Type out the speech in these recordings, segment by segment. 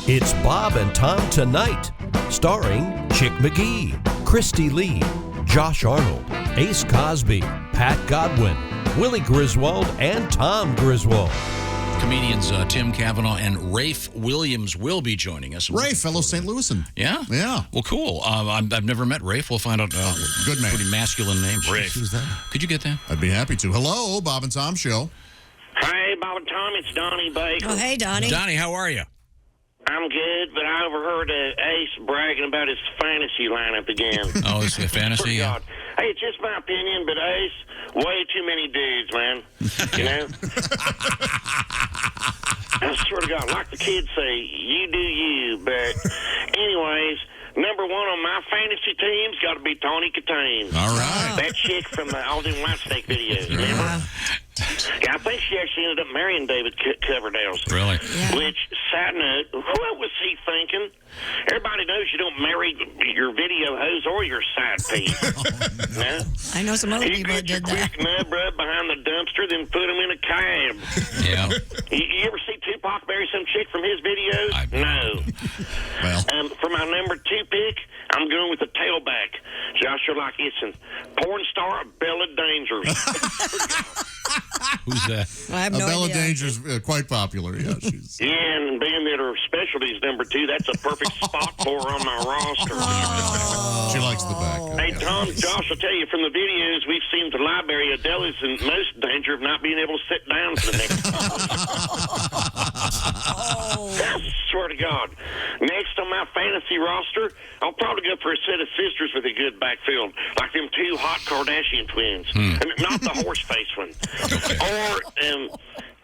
It's Bob and Tom Tonight, starring Chick McGee, Christy Lee, Josh Arnold, Ace Cosby, Pat Godwin, Willie Griswold, and Tom Griswold. Comedians Tim Cavanagh and Rafe Williams will be joining us. Rafe, fellow St. Louisan. Yeah? Yeah. Well, cool. I've never met Rafe. We'll find out. Good man. Pretty masculine name. Rafe. Who's that? Could you get that? I'd be happy to. Hello, Bob and Tom Show. Hey, Bob and Tom, it's Donnie Baker. Oh, hey, Donnie. Donnie, how are you? I'm good, but I overheard Ace bragging about his fantasy lineup again. Oh, it's a fantasy? God. Hey, it's just my opinion, but Ace, way too many dudes, man. You know? I swear to God, like the kids say, you do you. But anyways, number one on my fantasy team's got to be Tawny Katane. All right. That chick from the All Them White Steak videos, remember? Yeah, I think she actually ended up marrying David Coverdale's. Really? Yeah. Which, side note, what was he thinking? Everybody knows you don't marry your video hose or your side piece. No? I know some other You people that get your did that. quick nub rub behind the dumpster, then put them in a cab. Yeah. You ever see Tupac marry some chick from his videos? No. Well, For my number two pick, I'm going with the tailback, Joshua Lockison. Porn star Bella Dangers. Who's that? I have no Bella idea. Danger's quite popular. Yeah, she's. Yeah, and being that her specialty's number two, that's a perfect spot for her on my roster. She likes the back. Hey, Tom, Josh, I'll tell you, from the videos we've seen to library, Adele is in most danger of not being able to sit down for the next I swear to God. Next on my fantasy roster, I'll probably go for a set of sisters with a good backfield, like them two hot Kardashian twins. And not the horse face one. Or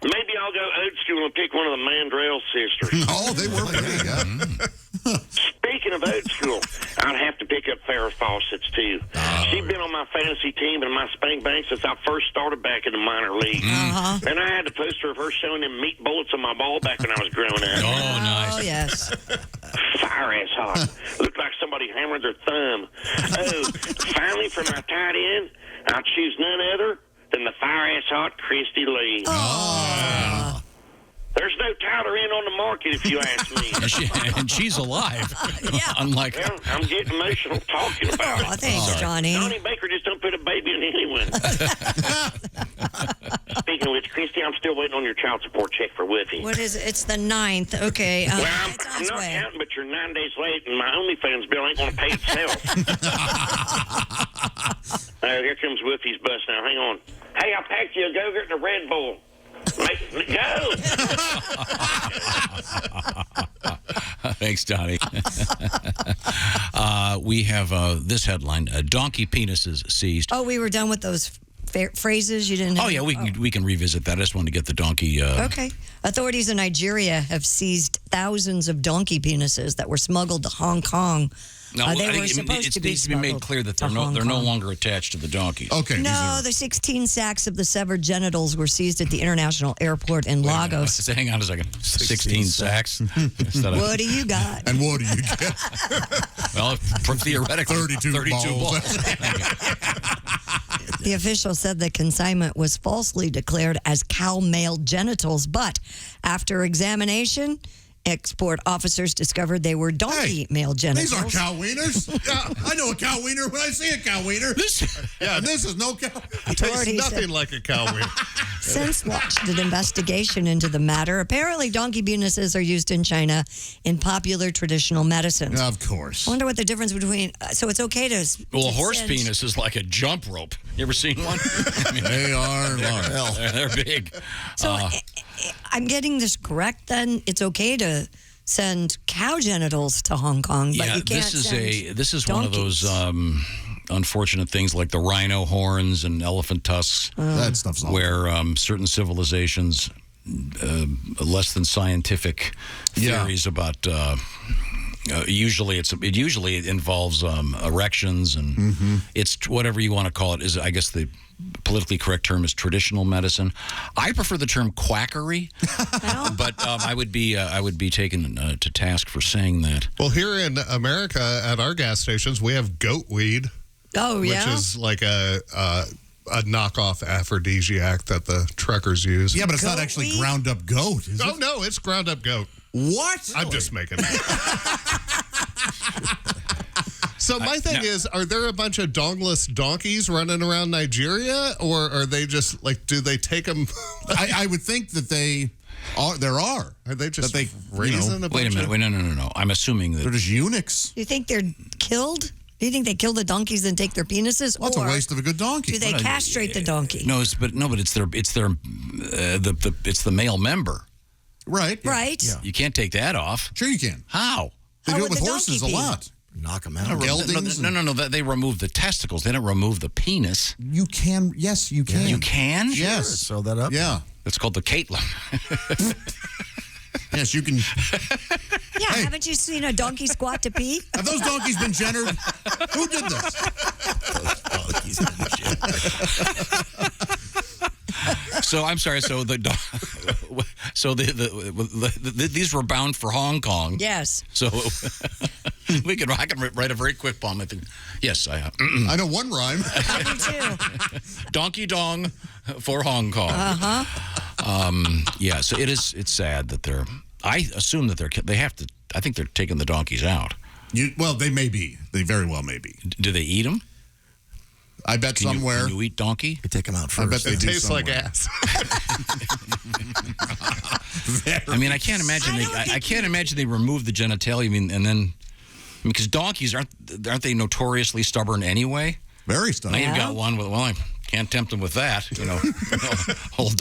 maybe I'll go old school and pick one of the Mandrell sisters. Oh, they were pretty, yeah. Speaking of old school, I'd have to pick up Farrah Fawcett's too. She's been on my fantasy team and my spank bank since I first started back in the minor league. And I had a poster of her showing them meat bullets on my ball back when I was growing up. Oh, nice. Oh, yes. Fire ass hot. Looked like somebody hammered their thumb. Oh, finally for my tight end, I'll choose none other than the fire ass hot Christy Lee. There's no Tyler in on the market, if you ask me. And she's alive. Yeah. Unlike. Well, I'm getting emotional talking about Oh, it. thanks, Johnny. Donnie Baker just don't put a baby in anyone. Speaking of which, Christy, I'm still waiting on your child support check for Woofy. What is it? It's the 9th. Okay. Well, it's on I'm its not way. counting, but you're 9 days late, and my OnlyFans bill ain't going to pay itself. Here comes Woofy's bus now. Hang on. Hey, I packed you a Go-Gurt and a Red Bull. Go! Thanks, Donnie. We have this headline: donkey penises seized. Oh, we were done with those phrases you didn't have? Oh, yeah, we can revisit that. I just wanted to get the donkey. Okay. Authorities in Nigeria have seized thousands of donkey penises that were smuggled to Hong Kong. No, They I were think supposed it to be needs to be made smuggled clear that to they're Hong no Kong. longer attached to the donkeys. Okay. No, the 16 sacks of the severed genitals were seized at the international airport in Lagos. So hang on a second. 16 sacks. Instead of- What do you got? And what do you get? well, theoretically, 32 balls. The official said the consignment was falsely declared as cow male genitals, but after examination, export officers discovered they were donkey male genitals. These aren't cow wieners. I know a cow wiener when I see a cow wiener. This is no cow. Authorities Nothing like a cow wiener. since launched an investigation into the matter. Apparently, donkey penises are used in China in popular traditional medicines. Of course. I wonder what the difference between. So it's okay to. Well, a to horse send- penis is like a jump rope. You ever seen one? I mean, They are large. they're big. So I'm getting this correct. Then it's okay to send cow genitals to Hong Kong, but Yeah, you can't this is one of those unfortunate things like the rhino horns and elephant tusks, That stuff's all. where certain civilizations, less than scientific theories about. Usually it involves erections and it's whatever you want to call it. Is I guess the politically correct term is traditional medicine. I prefer the term quackery, but I would be taken to task for saying that. Well, here in America, at our gas stations, we have goat weed, Oh yeah. which is like a knockoff aphrodisiac that the truckers use. Yeah, but it's not Goat actually weed? ground up goat, is Oh, it? no, it's ground up goat. What? I'm just making it. So my thing is, are there a bunch of dongless donkeys running around Nigeria, or are they just like, do they take them? I would think that there are. Are they just that raising a bunch Wait a minute. Wait, no. I'm assuming that they're just eunuchs. You think they're killed? Do you think they kill the donkeys and take their penises? Well, that's a or waste of a good donkey. do they castrate the donkey? No, but it's the male member. Right. Right. Yeah. You can't take that off. Sure you can. How? They How do it would with the horses a donkey be? lot. Knock them out. Geldings. No. They remove the testicles. They don't remove the penis. You can. Yes, you can. You can? Yes. Sew that up. Yeah. That's called the Caitlin. Yes, you can. Yeah, haven't you seen a donkey squat to pee? Have those donkeys been gendered? Who did this? So I'm sorry. So these were bound for Hong Kong. Yes. So I can write a very quick poem. I think. Yes, I know one rhyme. I do too. Donkey Dong for Hong Kong. Yeah. So it's sad that they're. I assume that they have to. I think they're taking the donkeys out. Well, they may be. They very well may be. Do they eat them? I bet somewhere. Can you eat donkey? You take them out first. I bet they It do tastes like somewhere. ass. I mean, I can't imagine. I can't imagine they remove the genitalia. And then because donkeys aren't they notoriously stubborn anyway? Very Now stubborn. you've got one with I can't tempt them with that. Old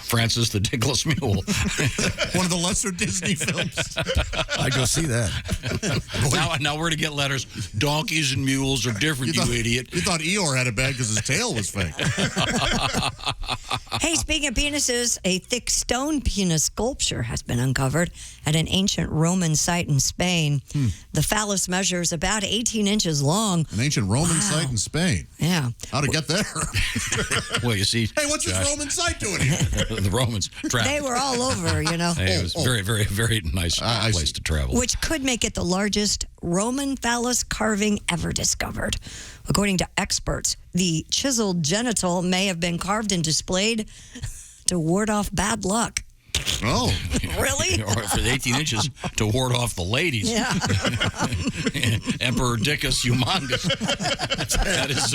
Francis the Dickless Mule. One of the lesser Disney films. I go see that. Now we're to get letters. Donkeys and mules are different, you idiot. You thought Eeyore had it bad because his tail was fake. Hey, speaking of penises, a thick stone penis sculpture has been uncovered at an ancient Roman site in Spain. The phallus measures about 18 inches long. An ancient Roman site in Spain. Yeah. How'd it get there? Well, you see. Hey, what's this Roman site doing here? The Romans traveled. They were all over, Hey, it was very, very, very nice place to travel. Which could make it the largest Roman phallus carving ever discovered. According to experts, the chiseled genital may have been carved and displayed to ward off bad luck. Oh. Really? Or for 18 inches to ward off the ladies. Yeah. Emperor Dickus Humongous. That is,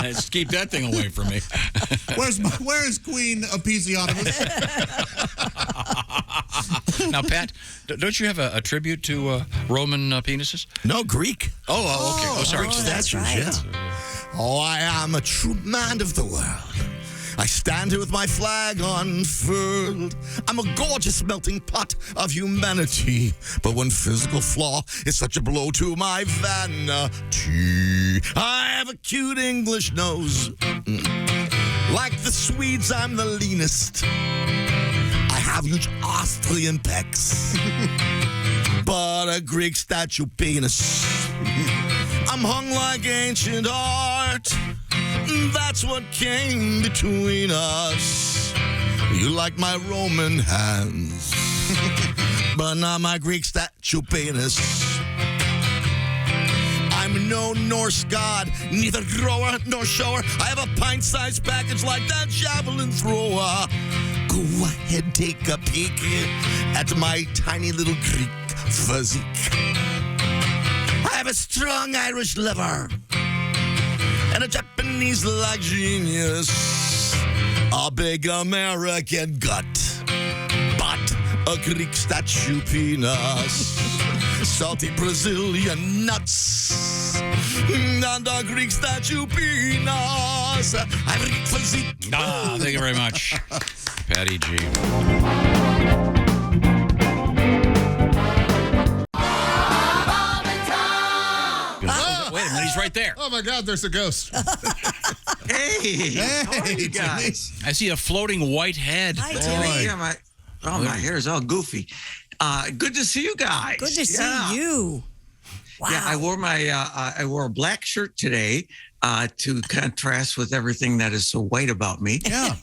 let's keep that thing away from me. Where is Queen Episiotomus? Now, Pat, don't you have a tribute to Roman penises? No, Greek. Oh, okay. Oh, sorry. That's right. Yeah. Oh, I am a true man of the world. I stand here with my flag unfurled. I'm a gorgeous melting pot of humanity. But one physical flaw is such a blow to my vanity. I have a cute English nose. Like the Swedes, I'm the leanest. I have huge Austrian pecs. But a Greek statue penis. I'm hung like ancient art. That's what came between us. You like my Roman hands, but not my Greek statue penis. I'm no Norse god, neither grower nor shower. I have a pint-sized package like that javelin thrower. Go ahead, take a peek at my tiny little Greek physique. I have a strong Irish liver and a Japanese-like genius, a big American gut, but a Greek statue penis, salty Brazilian nuts, and a Greek statue penis. I have a Greek physique. Thank you very much, Patty G. Wait a minute, he's right there. Oh my God, there's a ghost. Hey, how are you guys? I see a floating white head. Hi, Timmy. Yeah, my hair is all goofy. Good to see you guys. Good to see you. Wow. Yeah, I wore a black shirt today to contrast with everything that is so white about me. Yeah.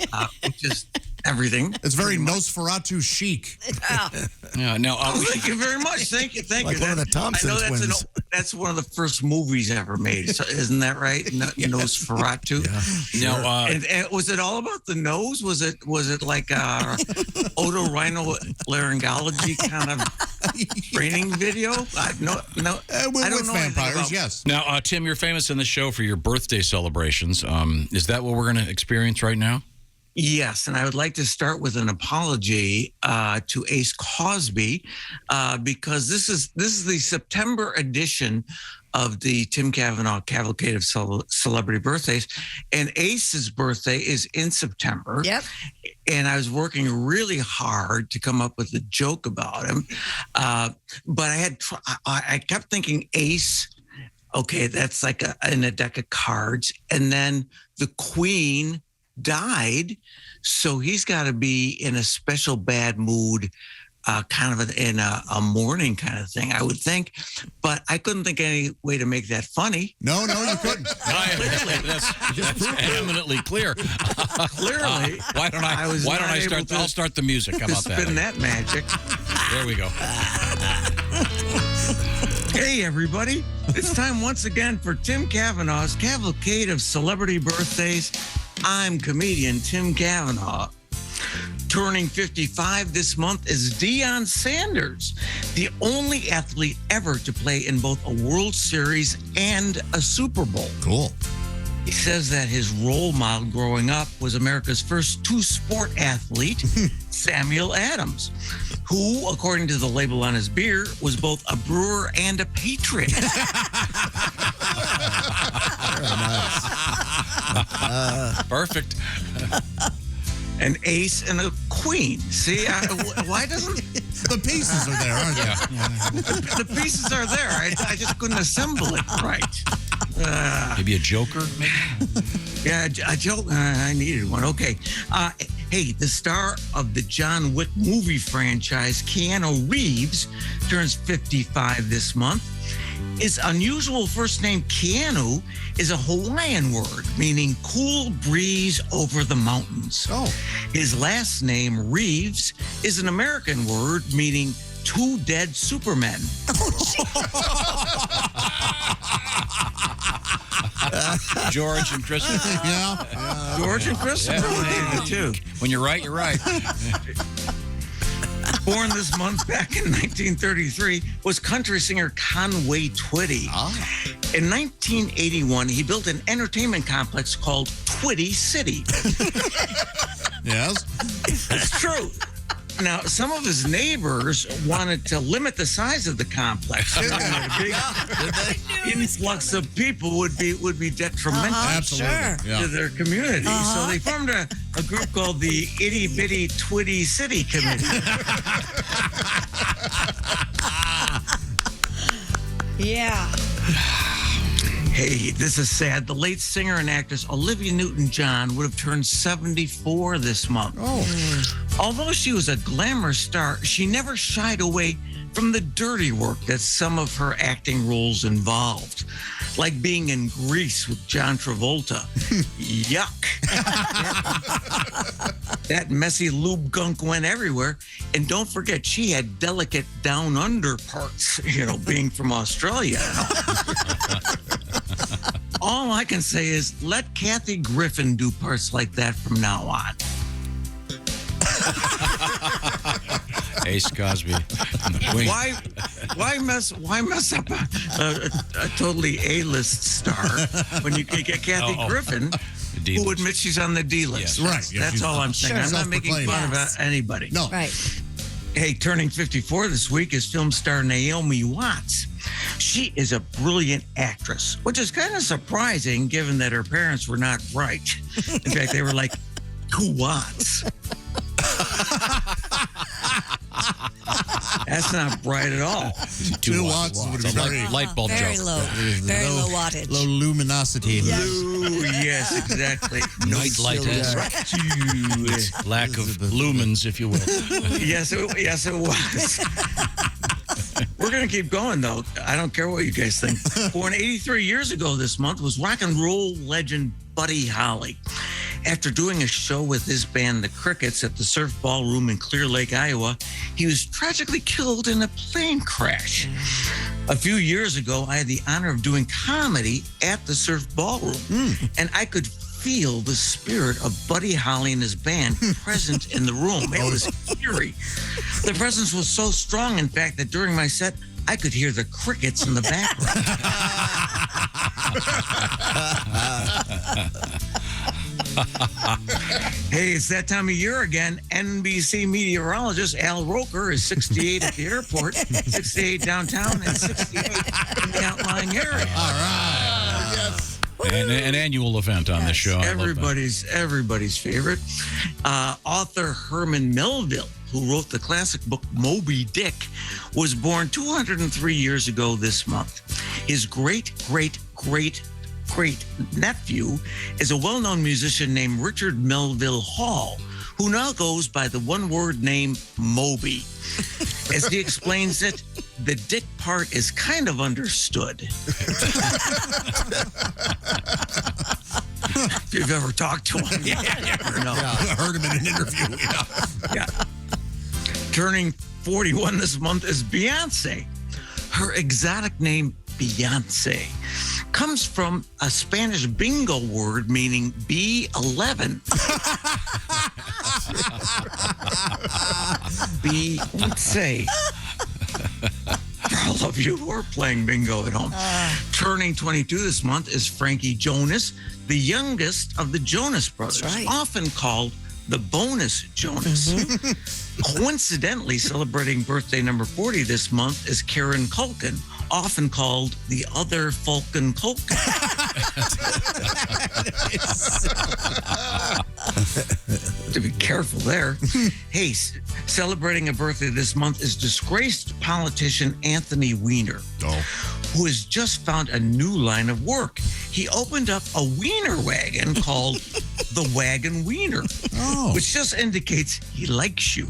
Which is everything. It's very Nosferatu chic. Yeah. No. Thank you very much. Thank you. Like one of the Thompson I know twins. that's one of the first movies ever made. So isn't that right? Nosferatu. Yeah. No. And was it all about the nose? Was it like otorhinolaryngology kind of training video? No. I don't with know vampires, yes. Now, Tim, you're famous in the show for your birthday celebrations. Is that what we're going to experience right now? Yes, and I would like to start with an apology to Ace Cosby because this is the September edition of the Tim Cavanagh Cavalcade of Celebrity Birthdays, and Ace's birthday is in September. Yep. And I was working really hard to come up with a joke about him, but I kept thinking Ace. Okay, that's like in a deck of cards, and then the Queen died, so he's got to be in a special bad mood, kind of in a mourning kind of thing, I would think. But I couldn't think of any way to make that funny. No, you couldn't. That's eminently clear. Clearly, why don't I start? I'll start the music. How about that? Spin that magic. There we go. Hey, everybody. It's time once again for Tim Cavanagh's Cavalcade of Celebrity Birthdays. I'm comedian Tim Cavanagh. Turning 55 this month is Deion Sanders, the only athlete ever to play in both a World Series and a Super Bowl. Cool. He says that his role model growing up was America's first two-sport athlete, Samuel Adams, who, according to the label on his beer, was both a brewer and a patriot. Perfect. An ace and a queen. See, why doesn't... The pieces are there, aren't they? Yeah. The pieces are there. I just couldn't assemble it right. Maybe a joker, maybe? Yeah, a joke. I needed one. Okay. Hey, the star of the John Wick movie franchise, Keanu Reeves, turns 55 this month. His unusual first name, Keanu, is a Hawaiian word meaning cool breeze over the mountains. Oh. His last name, Reeves, is an American word meaning two dead supermen. George and Kristen. Yeah. George and Kristen related too. When you're right, you're right. Born this month back in 1933 was country singer Conway Twitty. In 1981, he built an entertainment complex called Twitty City. Yes. It's true. Now, some of his neighbors wanted to limit the size of the complex. A big influx of people would be detrimental Absolutely. to their community. So they formed a group called the Itty Bitty Twitty City Committee. Yeah. Hey, this is sad. The late singer and actress Olivia Newton-John would have turned 74 this month. Although she was a glamour star, she never shied away from the dirty work that some of her acting roles involved, like being in Grease with John Travolta. Yuck. That messy lube gunk went everywhere. And don't forget, she had delicate down under parts, being from Australia. All I can say is let Kathy Griffin do parts like that from now on. Ace Cosby. Why mess up a totally A-list star when you can get Kathy Griffin, who admits she's on the D-list? Yes. Right. That's all I'm saying. I'm not making fun of anybody. No. Right. Hey, turning 54 this week is film star Naomi Watts. She is a brilliant actress, which is kind of surprising given that her parents were not right. In fact, they were like 2 watts. That's not bright at all. 2 watts would be very light bulb Very joke. low. Very low wattage. low luminosity. Yes, exactly. Night light has lack of lumens, if you will. Yes, it was. We're going to keep going, though. I don't care what you guys think. Born 83 years ago this month was rock and roll legend Buddy Holly. After doing a show with his band, The Crickets, at the Surf Ballroom in Clear Lake, Iowa, he was tragically killed in a plane crash. A few years ago, I had the honor of doing comedy at the Surf Ballroom, and I could feel the spirit of Buddy Holly and his band present in the room. It was eerie. The presence was so strong, in fact, that during my set, I could hear the crickets in the background. Hey, it's that time of year again. NBC meteorologist Al Roker is 68 at the airport, 68 downtown, and 68 in the outlying area. All right. Yes. An annual event on this show. Everybody's favorite. Author Herman Melville, who wrote the classic book Moby Dick, was born 203 years ago this month. His great-great-great-great-nephew is a well-known musician named Richard Melville Hall, who now goes by the one-word name Moby. As he explains it, the dick part is kind of understood. If you've ever talked to him, you never know. I heard him in an interview. Yeah. Turning 41 this month is Beyonce. Her exotic name, Beyonce, comes from a Spanish bingo word meaning B11. Beyonce. For all of you who are playing bingo at home. Turning 22 this month is Frankie Jonas, the youngest of the Jonas Brothers, often called the bonus Jonas. Coincidentally, celebrating birthday number 40 this month is Karen Culkin, often called the other Falcon Culkin. To be careful there. Hey, celebrating a birthday this month is disgraced politician Anthony Weiner, who has just found a new line of work. He opened up a wiener wagon called the Wagon Wiener, which just indicates he likes you.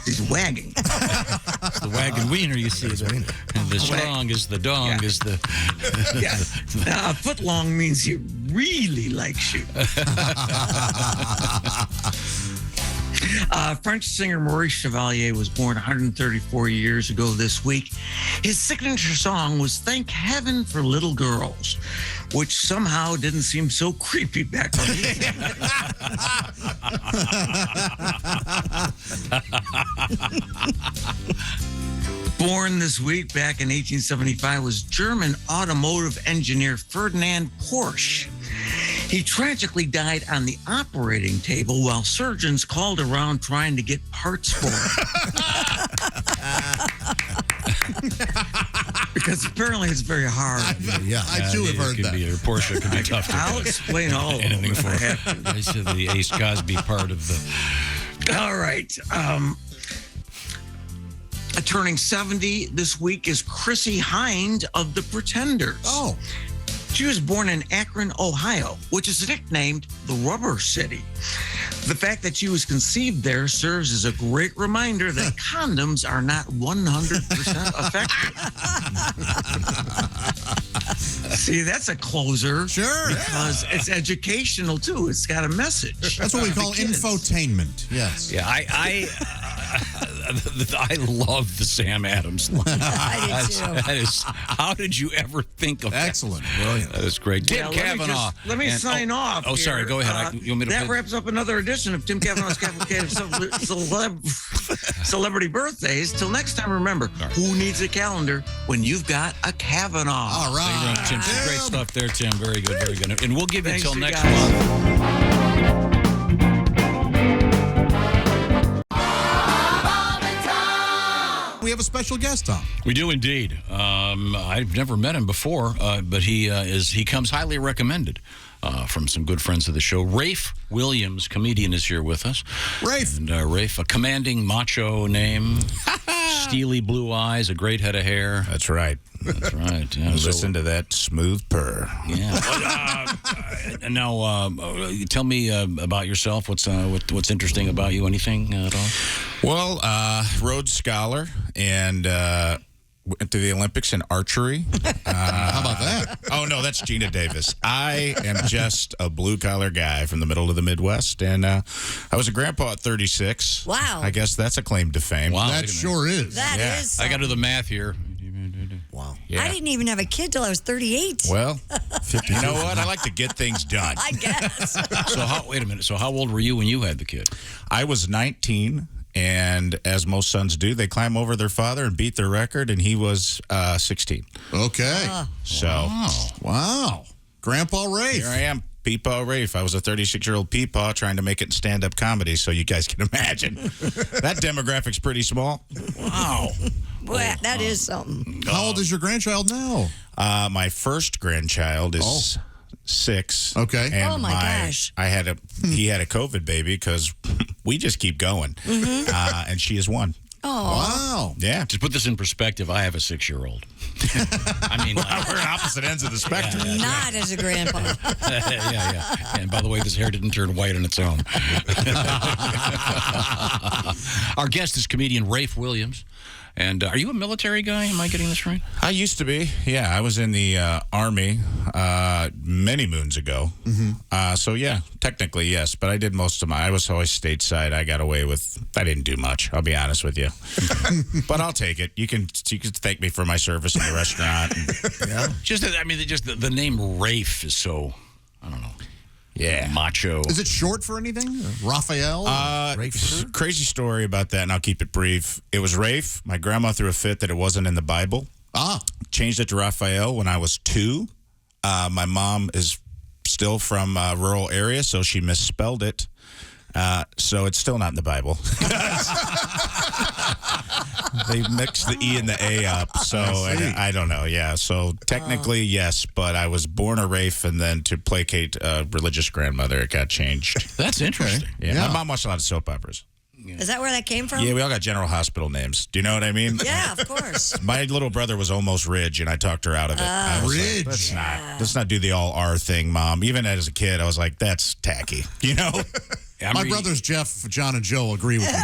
He's wagging. It's the wagon wiener, you see. The strong is the dong is the... Now, a foot long means he really likes you. French singer Maurice Chevalier was born 134 years ago this week. His signature song was Thank Heaven for Little Girls, which somehow didn't seem so creepy back when he sang it. Born this week back in 1875 was German automotive engineer Ferdinand Porsche. He tragically died on the operating table while surgeons called around trying to get parts for him. Because apparently it's very hard. I too have heard that. Porsche can be tough to I'll explain all of anything it. for I said the Ace Cosby part of the... All right. Turning 70 this week is Chrissy Hind of The Pretenders. Oh. She was born in Akron, Ohio, which is nicknamed the Rubber City. The fact that she was conceived there serves as a great reminder that condoms are not 100% effective. See, that's a closer. Sure. Because it's educational, too. It's got a message. That's what we call infotainment. Yes. Yeah, I love the Sam Adams line. I did too. That is, how did you ever think of Excellent. that? Brilliant. That is great. Tim Cavanagh. Let me sign off. Oh, sorry. Here. Go ahead. You want me to that play? wraps up another edition of Tim Cavanagh's Cavalcade of Celebrity Birthdays. Till next time, remember, who needs a calendar when you've got a Cavanagh? All right. Tim, some great stuff there, Tim. Very good. Very good. And we'll give you until next guys. month. We have a special guest, Tom. We do indeed. I've never met him before, but he comes highly recommended from some good friends of the show. Rafe Williams, comedian, is here with us. Rafe. And Rafe, a commanding macho name, steely blue eyes, a great head of hair. That's right. That's right. Yeah, Listen to that smooth purr. Yeah. Now, tell me about yourself. What's interesting about you? Anything at all? Well, Rhodes Scholar and went to the Olympics in archery. How about that? Oh, no, that's Gina Davis. I am just a blue-collar guy from the middle of the Midwest, and I was a grandpa at 36. Wow. I guess that's a claim to fame. Wow. That sure is. That is. I got to do the math here. Wow. Yeah. I didn't even have a kid till I was 38. Well, you know what? I like to get things done. I guess. Wait a minute. So how old were you when you had the kid? I was 19, and as most sons do, they climb over their father and beat their record, and he was 16. Okay. So Wow. Grandpa Rafe. here I am, Peepaw Rafe. I was a 36-year-old Peepaw trying to make it in stand-up comedy, so you guys can imagine. That demographic's pretty small. Wow. Well, that is something. How old is your grandchild now? My first grandchild is 6. Okay. And Oh, my gosh. he had a COVID baby because we just keep going. And she is 1. Wow. Yeah. To put this in perspective, I have a 6-year-old. I mean, We're on opposite ends of the spectrum. Not as a grandpa. yeah. And by the way, this hair didn't turn white on its own. Our guest is comedian Rafe Williams. And are you a military guy? Am I getting this right? I used to be. Yeah, I was in the Army many moons ago. So, yeah, technically, yes. But I did most of I was always stateside. I got away with, I didn't do much, I'll be honest with you. But I'll take it. You can thank me for my service in the restaurant. Yeah. Just the name Rafe is so, I don't know. Yeah. Macho. Is it short for anything? Raphael? Crazy story about that, and I'll keep it brief. It was Rafe. My grandma threw a fit that it wasn't in the Bible. Changed it to Raphael when I was 2. My mom is still from a rural area, so she misspelled it. So it's still not in the Bible. They mixed the E and the A up, so I don't know. Yeah, so technically, yes, but I was born a Rafe, and then to placate a religious grandmother, it got changed. That's interesting. Yeah. My mom watched a lot of soap operas. Is that where that came from? Yeah, we all got General Hospital names. Do you know what I mean? Yeah, of course. My little brother was almost Ridge, and I talked her out of it. I was Ridge. Like, let's not do the all R thing, Mom. Even as a kid, I was like, that's tacky. You know? My brothers Jeff, John, and Joe agree with me.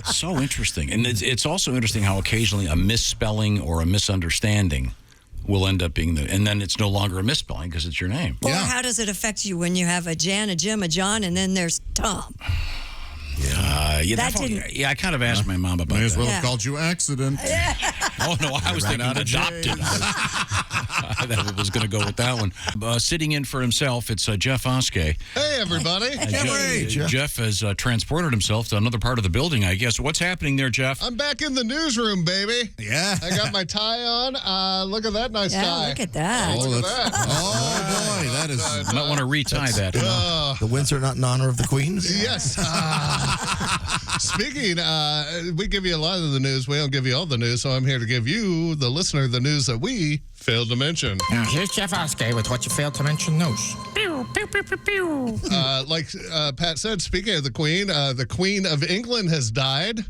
So interesting. And it's also interesting how occasionally a misspelling or a misunderstanding will end up being and then it's no longer a misspelling because it's your name. Or how does it affect you when you have a Jan, a Jim, a John, and then there's Tom? I kind of asked my mom about May as well that. have called you accident. Oh, no, I was thinking adopted. I thought I was going to go with that one. Sitting in for himself, it's Jeff Oskay. Hey, everybody. Jeff has transported himself to another part of the building, I guess. What's happening there, Jeff? I'm back in the newsroom, baby. Yeah. I got my tie on. Look at that nice tie. Look at that. Oh, Look at that. boy, that is. I might want to retie that. The Windsor not in honor of the Queens? Yes. Speaking, we give you a lot of the news. We don't give you all the news, so I'm here to give you, the listener, the news that we failed to mention. Now, here's Jeff Oskay with what you failed to mention news. Pew, pew, pew, pew, pew. Like Pat said, speaking of the Queen of England has died.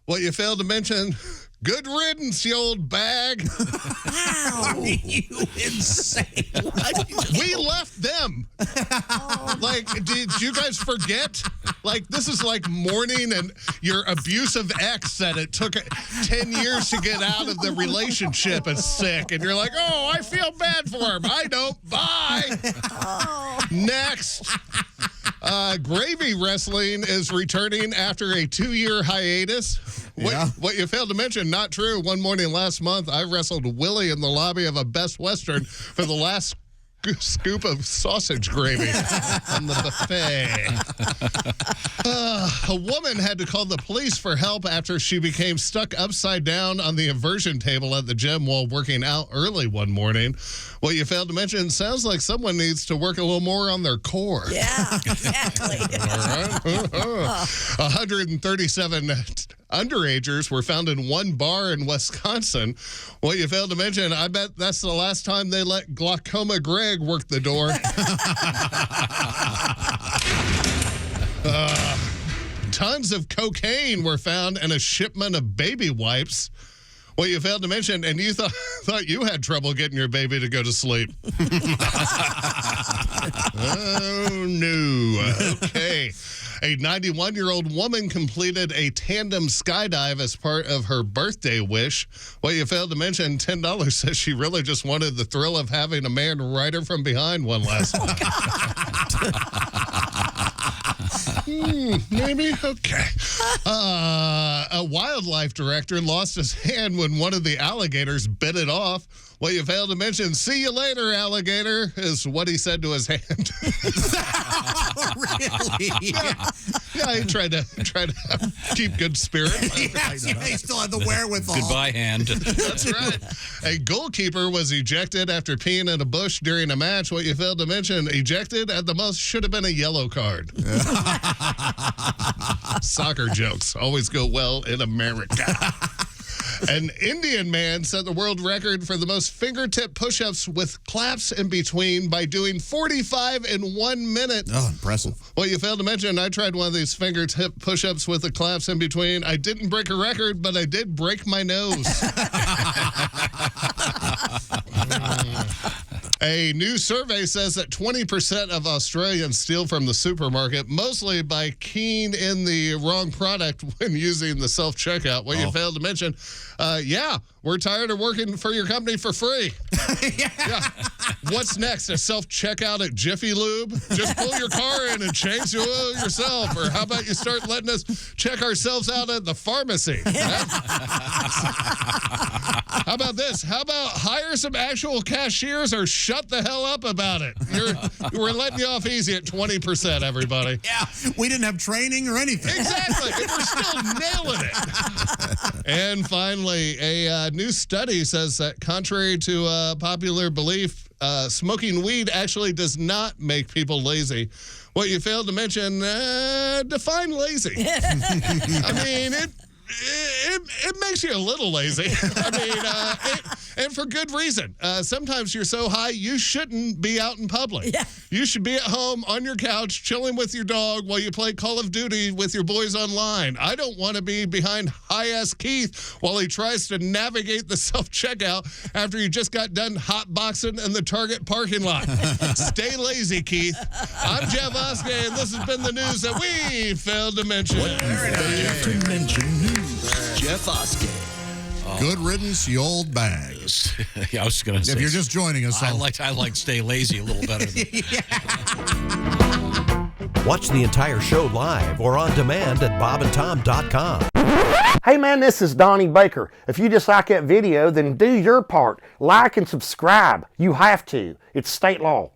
What you failed to mention, good riddance, you old bag. Wow. You insane. We left them. Like, did you guys forget? Like, this is like mourning and your abusive ex that it took 10 years to get out of the relationship is sick. And you're like, oh, I feel bad for him. I don't. Bye. Next. Gravy Wrestling is returning after a 2-year hiatus. What you failed to mention, not true. One morning last month, I wrestled Willie in the lobby of a Best Western for the last scoop of sausage gravy on the buffet. A woman had to call the police for help after she became stuck upside down on the inversion table at the gym while working out early one morning. What you failed to mention, sounds like someone needs to work a little more on their core. Yeah, exactly. 137 underagers were found in one bar in Wisconsin. What you failed to mention, I bet that's the last time they let Glaucoma Greg work the door. Tons of cocaine were found in a shipment of baby wipes. Well, you failed to mention, and you thought you had trouble getting your baby to go to sleep. Oh, no. Okay. A 91-year-old woman completed a tandem skydive as part of her birthday wish. Well, you failed to mention, $10 says she really just wanted the thrill of having a man ride her from behind one last time. Maybe? Okay. A wildlife director lost his hand when one of the alligators bit it off. Well, you failed to mention, "See you later, alligator," is what he said to his hand. Really? Yeah, he tried to keep good spirit. He still had the wherewithal. Goodbye, hand. That's right. A goalkeeper was ejected after peeing in a bush during a match. What you failed to mention, ejected at the most should have been a yellow card. Soccer jokes always go well in America. An Indian man set the world record for the most fingertip push-ups with claps in between by doing 45 in 1 minute. Oh, impressive. Well, you failed to mention, I tried one of these fingertip push-ups with the claps in between. I didn't break a record, but I did break my nose. A new survey says that 20% of Australians steal from the supermarket, mostly by keying in the wrong product when using the self-checkout. Well, you failed to mention, we're tired of working for your company for free. Yeah. What's next? A self-checkout at Jiffy Lube? Just pull your car in and change the oil yourself. Or how about you start letting us check ourselves out at the pharmacy? How about this? How about hire some actual cashiers or shut the hell up about it? We're letting you off easy at 20%, everybody. Yeah, we didn't have training or anything. Exactly. And we're still nailing it. And finally, a new study says that contrary to popular belief, smoking weed actually does not make people lazy. What you failed to mention, define lazy. I mean, it makes you a little lazy. I mean, and for good reason. Sometimes you're so high, you shouldn't be out in public. Yeah. You should be at home on your couch, chilling with your dog while you play Call of Duty with your boys online. I don't want to be behind high-ass Keith while he tries to navigate the self-checkout after you just got done hotboxing in the Target parking lot. Stay lazy, Keith. I'm Jeff Oskay, and this has been the news that we failed to mention. Jeff Oskay. Good riddance, you old bags. Yeah, I was going to say. If you're just joining us, I like Stay Lazy a little better. Watch the entire show live or on demand at bobandtom.com. Hey man, this is Donnie Baker. If you just like that video, then do your part. Like and subscribe. You have to. It's state law.